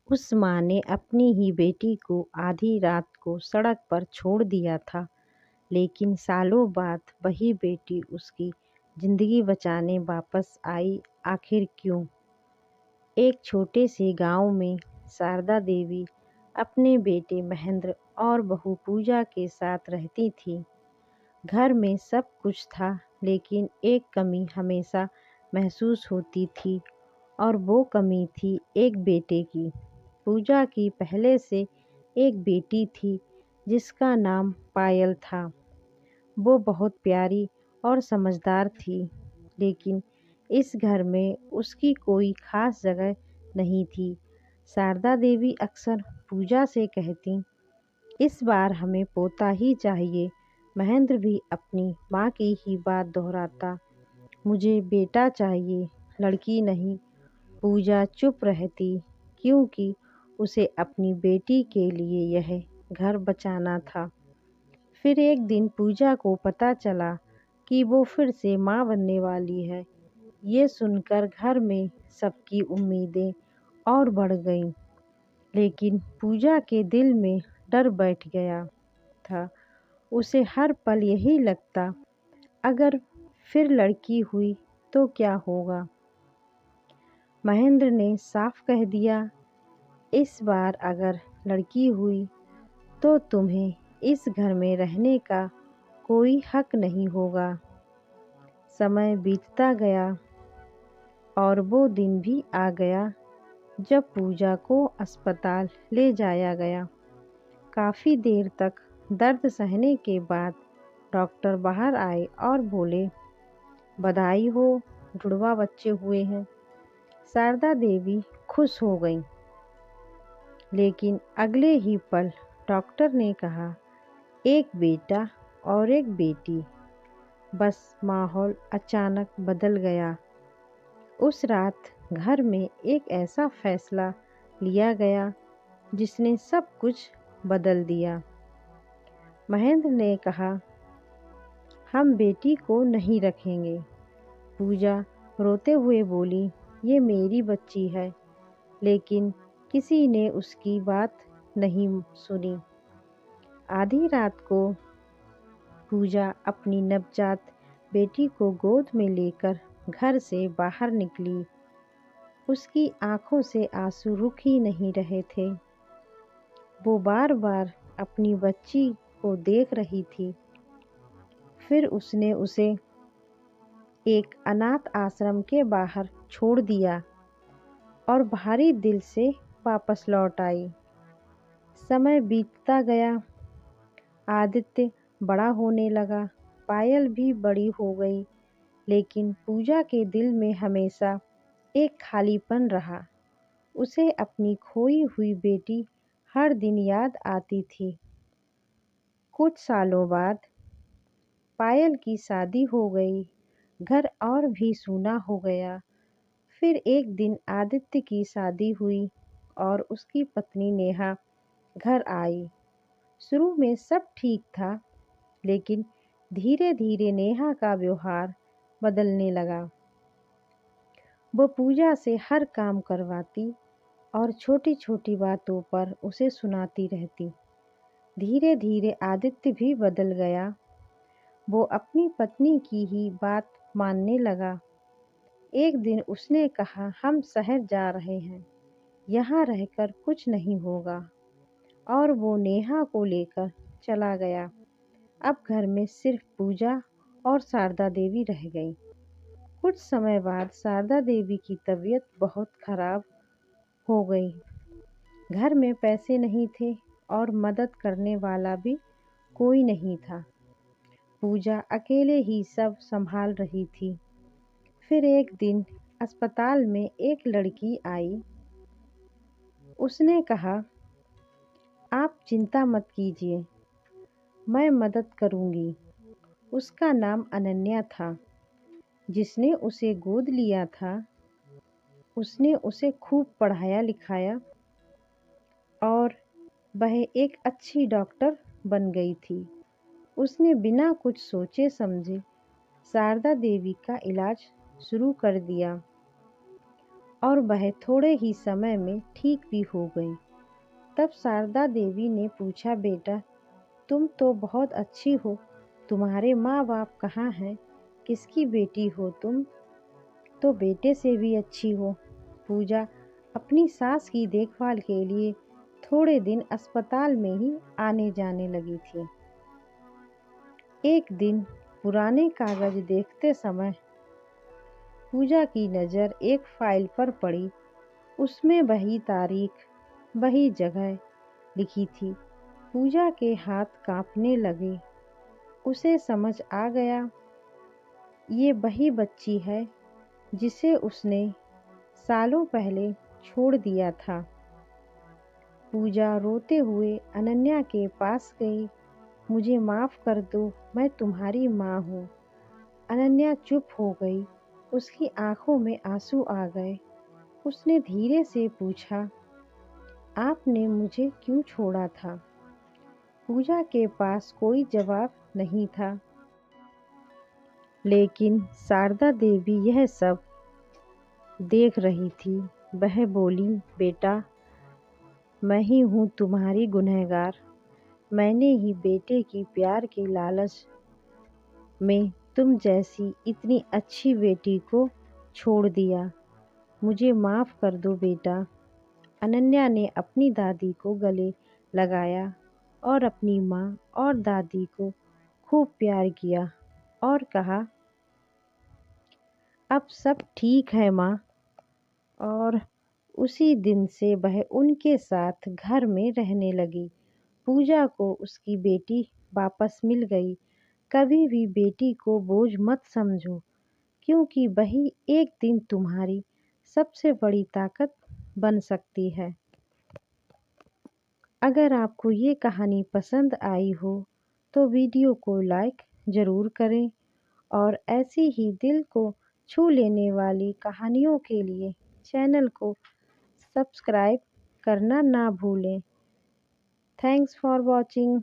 उस माँ ने अपनी ही बेटी को आधी रात को सड़क पर छोड़ दिया था, लेकिन सालों बाद वही बेटी उसकी जिंदगी बचाने वापस आई। आखिर क्यों? एक छोटे से गांव में शारदा देवी अपने बेटे महेंद्र और बहू पूजा के साथ रहती थी। घर में सब कुछ था, लेकिन एक कमी हमेशा महसूस होती थी, और वो कमी थी एक बेटे की। पूजा की पहले से एक बेटी थी जिसका नाम पायल था। वो बहुत प्यारी और समझदार थी, लेकिन इस घर में उसकी कोई खास जगह नहीं थी। शारदा देवी अक्सर पूजा से कहती, इस बार हमें पोता ही चाहिए। महेंद्र भी अपनी माँ की ही बात दोहराता, मुझे बेटा चाहिए, लड़की नहीं। पूजा चुप रहती, क्योंकि उसे अपनी बेटी के लिए यह घर बचाना था। फिर एक दिन पूजा को पता चला कि वो फिर से माँ बनने वाली है। ये सुनकर घर में सबकी उम्मीदें और बढ़ गईं, लेकिन पूजा के दिल में डर बैठ गया था। उसे हर पल यही लगता, अगर फिर लड़की हुई तो क्या होगा। महेंद्र ने साफ कह दिया, इस बार अगर लड़की हुई तो तुम्हें इस घर में रहने का कोई हक नहीं होगा। समय बीतता गया और वो दिन भी आ गया जब पूजा को अस्पताल ले जाया गया। काफ़ी देर तक दर्द सहने के बाद डॉक्टर बाहर आए और बोले, बधाई हो, जुड़वा बच्चे हुए हैं। शारदा देवी खुश हो गई, लेकिन अगले ही पल डॉक्टर ने कहा, एक बेटा और एक बेटी। बस माहौल अचानक बदल गया। उस रात घर में एक ऐसा फैसला लिया गया जिसने सब कुछ बदल दिया। महेंद्र ने कहा, हम बेटी को नहीं रखेंगे। पूजा रोते हुए बोली, ये मेरी बच्ची है। लेकिन किसी ने उसकी बात नहीं सुनी। आधी रात को पूजा अपनी नवजात बेटी को गोद में लेकर घर से बाहर निकली। उसकी आंखों से आंसू रुक ही नहीं रहे थे। वो बार बार अपनी बच्ची को देख रही थी। फिर उसने उसे एक अनाथ आश्रम के बाहर छोड़ दिया और भारी दिल से वापस लौट आई। समय बीतता गया, आदित्य बड़ा होने लगा, पायल भी बड़ी हो गई, लेकिन पूजा के दिल में हमेशा एक खालीपन रहा। उसे अपनी खोई हुई बेटी हर दिन याद आती थी। कुछ सालों बाद पायल की शादी हो गई, घर और भी सूना हो गया। फिर एक दिन आदित्य की शादी हुई और उसकी पत्नी नेहा घर आई। शुरू में सब ठीक था, लेकिन धीरे धीरे नेहा का व्यवहार बदलने लगा। वो पूजा से हर काम करवाती और छोटी छोटी बातों पर उसे सुनाती रहती। धीरे धीरे आदित्य भी बदल गया। वो अपनी पत्नी की ही बात मानने लगा। एक दिन उसने कहा, हम शहर जा रहे हैं, यहाँ रहकर कुछ नहीं होगा, और वो नेहा को लेकर चला गया। अब घर में सिर्फ पूजा और शारदा देवी रह गई। कुछ समय बाद शारदा देवी की तबीयत बहुत खराब हो गई। घर में पैसे नहीं थे और मदद करने वाला भी कोई नहीं था। पूजा अकेले ही सब संभाल रही थी। फिर एक दिन अस्पताल में एक लड़की आई। उसने कहा, आप चिंता मत कीजिए, मैं मदद करूंगी। उसका नाम अनन्या था। जिसने उसे गोद लिया था, उसने उसे खूब पढ़ाया लिखाया और वह एक अच्छी डॉक्टर बन गई थी। उसने बिना कुछ सोचे समझे शारदा देवी का इलाज शुरू कर दिया और वह थोड़े ही समय में ठीक भी हो गई। तब शारदा देवी ने पूछा, बेटा तुम तो बहुत अच्छी हो, तुम्हारे माँ बाप कहाँ हैं? किसकी बेटी हो तुम? तो बेटे से भी अच्छी हो। पूजा अपनी सास की देखभाल के लिए थोड़े दिन अस्पताल में ही आने जाने लगी थी। एक दिन पुराने कागज देखते समय पूजा की नज़र एक फाइल पर पड़ी। उसमें वही तारीख, वही जगह लिखी थी। पूजा के हाथ कांपने लगे। उसे समझ आ गया, ये वही बच्ची है जिसे उसने सालों पहले छोड़ दिया था। पूजा रोते हुए अनन्या के पास गई। मुझे माफ़ कर दो, मैं तुम्हारी माँ हूँ। अनन्या चुप हो गई। उसकी आंखों में आंसू आ गए। उसने धीरे से पूछा, आपने मुझे क्यों छोड़ा था? पूजा के पास कोई जवाब नहीं था, लेकिन शारदा देवी यह सब देख रही थी। वह बोली, बेटा मैं ही हूँ तुम्हारी गुनहगार। मैंने ही बेटे की प्यार के लालच में तुम जैसी इतनी अच्छी बेटी को छोड़ दिया। मुझे माफ़ कर दो बेटा। अनन्या ने अपनी दादी को गले लगाया और अपनी माँ और दादी को खूब प्यार किया और कहा, अब सब ठीक है माँ। और उसी दिन से वह उनके साथ घर में रहने लगी। पूजा को उसकी बेटी वापस मिल गई। कभी भी बेटी को बोझ मत समझो, क्योंकि वही एक दिन तुम्हारी सबसे बड़ी ताकत बन सकती है। अगर आपको ये कहानी पसंद आई हो तो वीडियो को लाइक ज़रूर करें और ऐसी ही दिल को छू लेने वाली कहानियों के लिए चैनल को सब्सक्राइब करना ना भूलें। Thanks for watching.